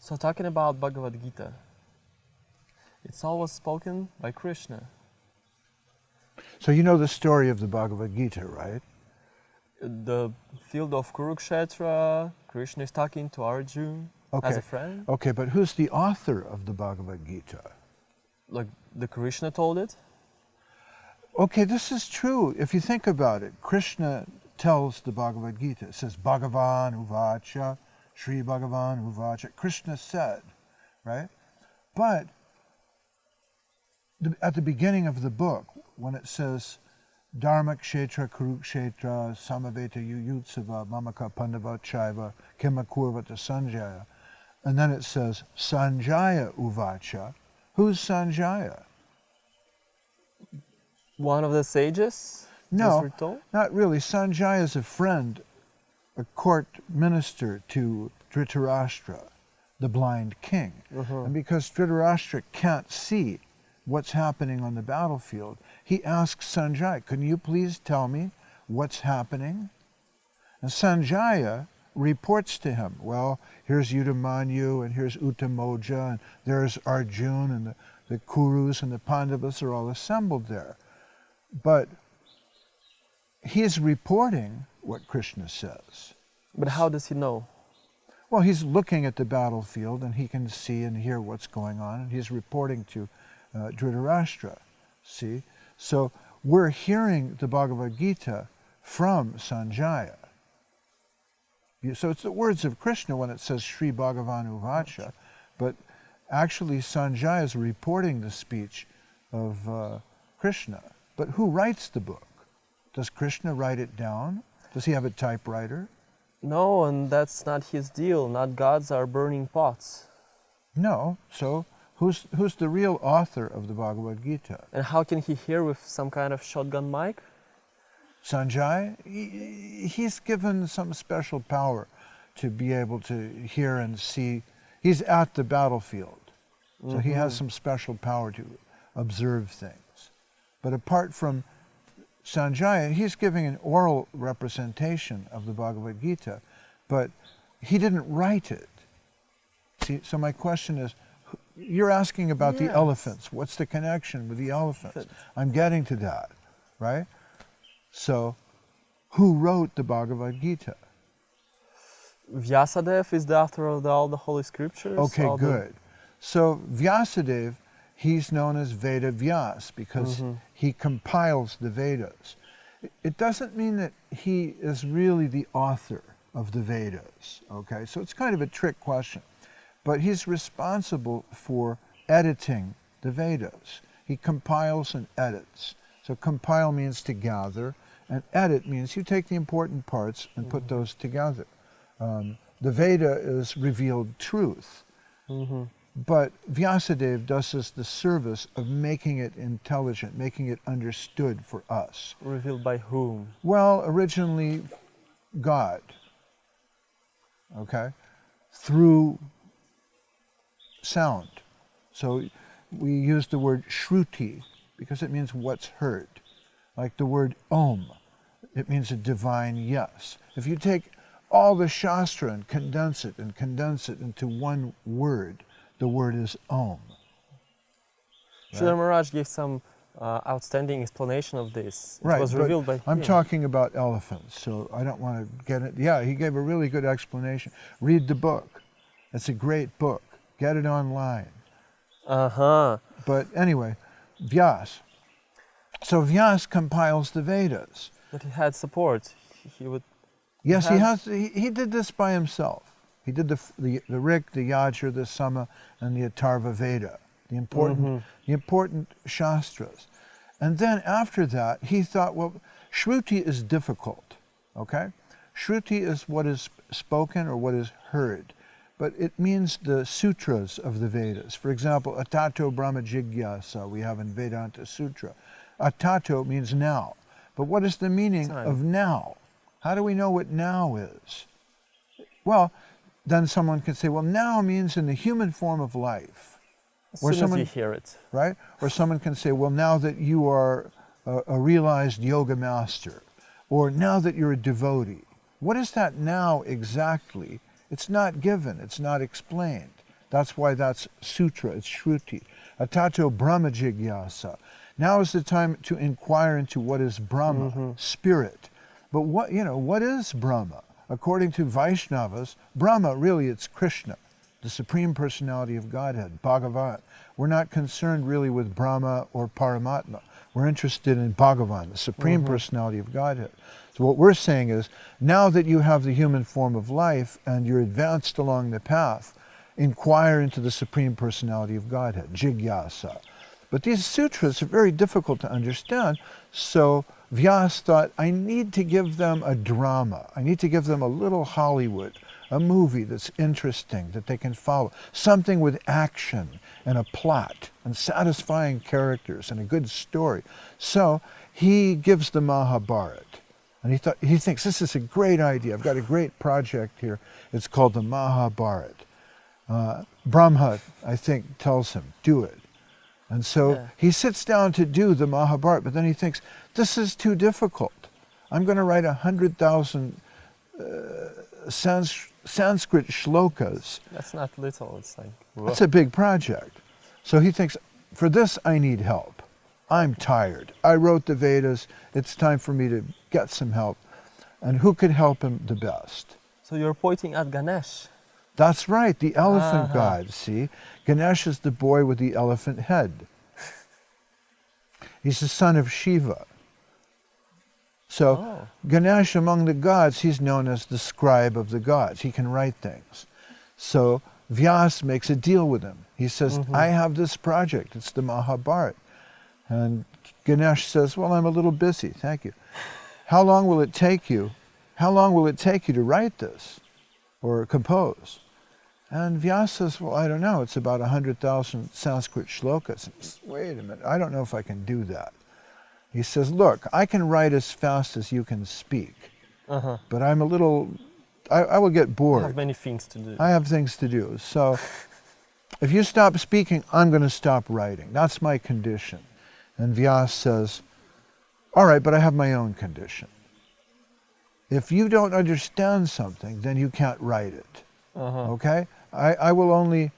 So talking about Bhagavad Gita, it's always spoken by Krishna. So you know the story of the Bhagavad Gita, right? The field of Kurukshetra, Krishna is talking to Arjuna as a friend. Okay, but who's the author of the Bhagavad Gita? Like the Krishna told it. Okay, this is true. If you think about it, Krishna tells the Bhagavad Gita. It says, Bhagavan Uvacha, Sri Bhagavan Uvacha. Krishna said, right? But at the beginning of the book, when it says, Dharma Kshetra Kurukshetra Samaveta Yuyutsava Mamaka Pandava Chaiva Kima Kurvata Sanjaya, and then it says, Sanjaya Uvacha. Who's Sanjaya? One of the sages? No, not really. Sanjaya is a friend, a court minister to Dhritarashtra, the blind king. And because Dhritarashtra can't see what's happening on the battlefield, he asks Sanjaya, can you please tell me what's happening? And Sanjaya reports to him, well, here's Yudamanyu, and here's Uttamoja, and there's Arjuna, and the Kurus and the Pandavas are all assembled there. But he's reporting what Krishna says. But how does he know? Well, he's looking at the battlefield and he can see and hear what's going on, and he's reporting to Dhritarashtra. See? So we're hearing the Bhagavad Gita from Sanjaya. So it's the words of Krishna when it says Sri Bhagavan Uvacha, but actually Sanjaya is reporting the speech of Krishna. But who writes the book? Does Krishna write it down? Does he have a typewriter? No, and that's not his deal. Not gods are burning pots. No. So who's the real author of the Bhagavad Gita? And how can he hear with some kind of shotgun mic? Sanjay, he's given some special power to be able to hear and see. He's at the battlefield, so he has some special power to observe things. But apart from Sanjaya, he's giving an oral representation of the Bhagavad Gita, but he didn't write it. See, so my question is, you're asking about the elephants. What's the connection with the elephants? I'm getting to that, right? So, who wrote the Bhagavad Gita? Vyasadeva is the author of all the Holy Scriptures. Okay, good. So Vyasadeva, he's known as Veda Vyas because he compiles the Vedas. It doesn't mean that he is really the author of the Vedas, okay? So it's kind of a trick question. But he's responsible for editing the Vedas. He compiles and edits. So compile means to gather, and edit means you take the important parts and put those together. The Veda is revealed truth. But Vyasadeva does us the service of making it intelligent, making it understood for us. Revealed by whom? Well, originally God, okay, through sound. So we use the word shruti because it means what's heard. Like the word om, it means a divine yes. If you take all the Shastra and condense it into one word, the word is Om. Sridhar Maharaj gave some outstanding explanation of this. It right, was revealed by him. I'm talking about elephants, so I don't want to get it. Yeah, he gave a really good explanation. Read the book. It's a great book. Get it online. But anyway, Vyas. So Vyas compiles the Vedas. But he had support. He would. Yes, he did this by himself. He did the Rik, the Yajur, the Sama, and the Atharva Veda, the important Shastras. And then after that, he thought, well, Shruti is difficult, okay? Shruti is what is spoken or what is heard, but it means the sutras of the Vedas. For example, Atato Brahma Jigyasa, we have in Vedanta Sutra. Atato means now, but what is the meaning of now? How do we know what now is? Well, then someone could say, well, now means in the human form of life. As soon as you hear it. Right? Or someone can say, well, now that you are a realized yoga master, or now that you're a devotee. What is that now exactly? It's not given, it's not explained. That's why that's sutra, it's shruti. Atato Brahma Jigyasa. Now is the time to inquire into what is Brahma, spirit. But what is Brahma? According to Vaishnavas, Brahma, really it's Krishna, the Supreme Personality of Godhead, Bhagavan. We're not concerned really with Brahma or Paramatma. We're interested in Bhagavan, the Supreme Personality of Godhead. So what we're saying is, now that you have the human form of life and you're advanced along the path, inquire into the Supreme Personality of Godhead, Jigyasa. But these sutras are very difficult to understand, so Vyas thought, I need to give them a drama. I need to give them a little Hollywood, a movie that's interesting, that they can follow. Something with action and a plot and satisfying characters and a good story. So he gives the Mahabharata. And he thinks, this is a great idea. I've got a great project here. It's called the Mahabharata. Brahma, I think, tells him, do it. And so he sits down to do the Mahabharata, but then he thinks, this is too difficult. I'm going to write 100,000 Sanskrit shlokas. That's not little, it's like... That's a big project. So he thinks, for this I need help. I'm tired. I wrote the Vedas. It's time for me to get some help. And who could help him the best? So you're pointing at Ganesh. That's right, the elephant god, see? Ganesh is the boy with the elephant head. He's the son of Shiva. So Ganesh, among the gods, he's known as the scribe of the gods. He can write things. So Vyas makes a deal with him. He says, I have this project. It's the Mahabharata. And Ganesh says, well, I'm a little busy. Thank you. How long will it take you? How long will it take you to write this or compose? And Vyas says, well, I don't know. It's about 100,000 Sanskrit shlokas. He says, wait a minute. I don't know if I can do that. He says, look, I can write as fast as you can speak, but I'm a little, I will get bored. I have many things to do. I have things to do. So if you stop speaking, I'm going to stop writing. That's my condition. And Vyas says, all right, but I have my own condition. If you don't understand something, then you can't write it. Okay? I will only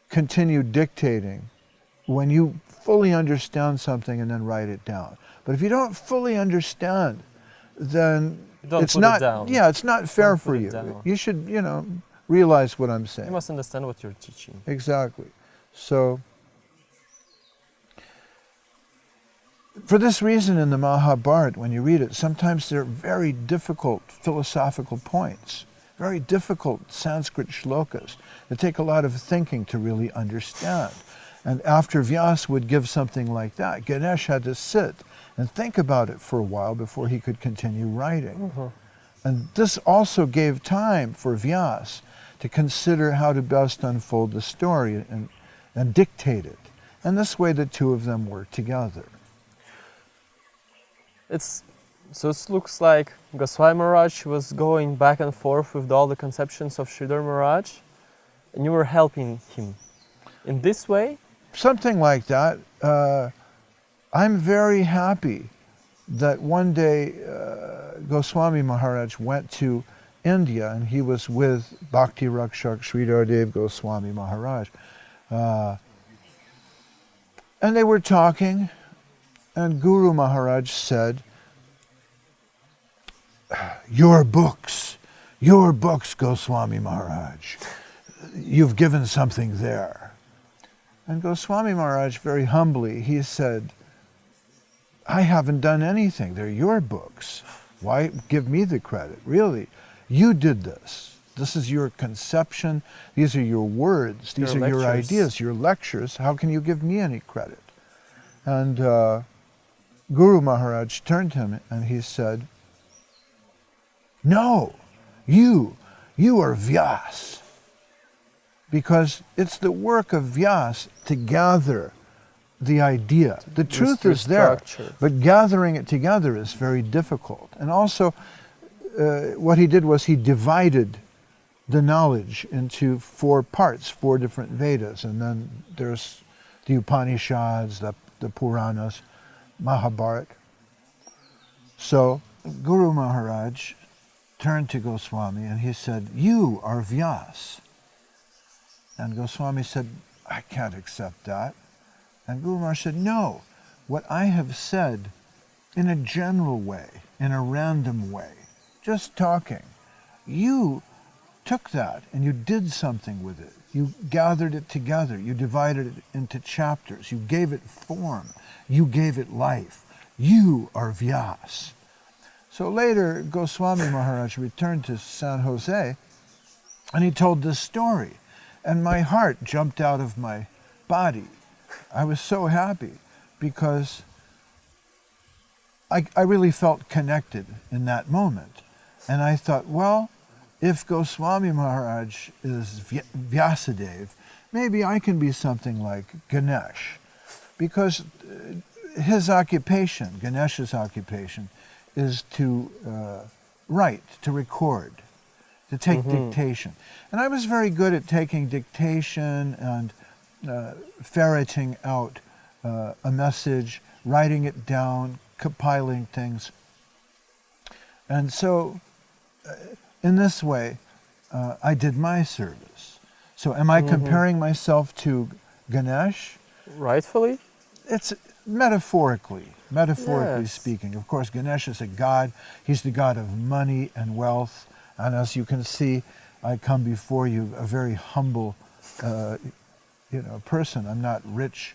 continue dictating when you fully understand something and then write it down. But if you don't fully understand, then it's not, it's not fair for you. You should, realize what I'm saying. You must understand what you're teaching. Exactly. So, for this reason in the Mahabharata, when you read it, sometimes there are very difficult philosophical points, very difficult Sanskrit shlokas that take a lot of thinking to really understand. And after Vyas would give something like that, Ganesh had to sit and think about it for a while before he could continue writing. And this also gave time for Vyas to consider how to best unfold the story and dictate it. And this way the two of them worked together. So it looks like Goswami Maharaj was going back and forth with all the conceptions of Sridhar Maharaj, and you were helping him in this way? Something like that. I'm very happy that one day Goswami Maharaj went to India and he was with Bhakti Rakshak Sridhar Dev Goswami Maharaj. And they were talking, and Guru Maharaj said, your books, Goswami Maharaj, you've given something there. And Goswami Maharaj, very humbly, he said, I haven't done anything. They're your books. Why give me the credit? Really, you did this. This is your conception. These are your words. These are your ideas, your lectures. How can you give me any credit? And Guru Maharaj turned to him and he said, no, you are Vyas. Because it's the work of Vyas to gather the idea. The truth is there, but gathering it together is very difficult. And also, what he did was he divided the knowledge into 4 parts, 4 different Vedas. And then there's the Upanishads, the Puranas, Mahabharata. So Guru Maharaj turned to Goswami and he said, you are Vyas. And Goswami said, I can't accept that. And Guru Maharaj said, no, what I have said in a general way, in a random way, just talking, you took that and you did something with it. You gathered it together. You divided it into chapters. You gave it form. You gave it life. You are Vyas. So later, Goswami Maharaj returned to San Jose and he told this story. And my heart jumped out of my body. I was so happy because I really felt connected in that moment. And I thought, well, if Goswami Maharaj is Vyasadeva, maybe I can be something like Ganesh. Because his occupation, Ganesh's occupation, is to write, to record, to take dictation. And I was very good at taking dictation and ferreting out a message, writing it down, compiling things. And so, in this way, I did my service. So am I comparing myself to Ganesh? Rightfully? It's metaphorically Yes. speaking. Of course, Ganesh is a god. He's the god of money and wealth. And as you can see, I come before you a very humble person. I'm not rich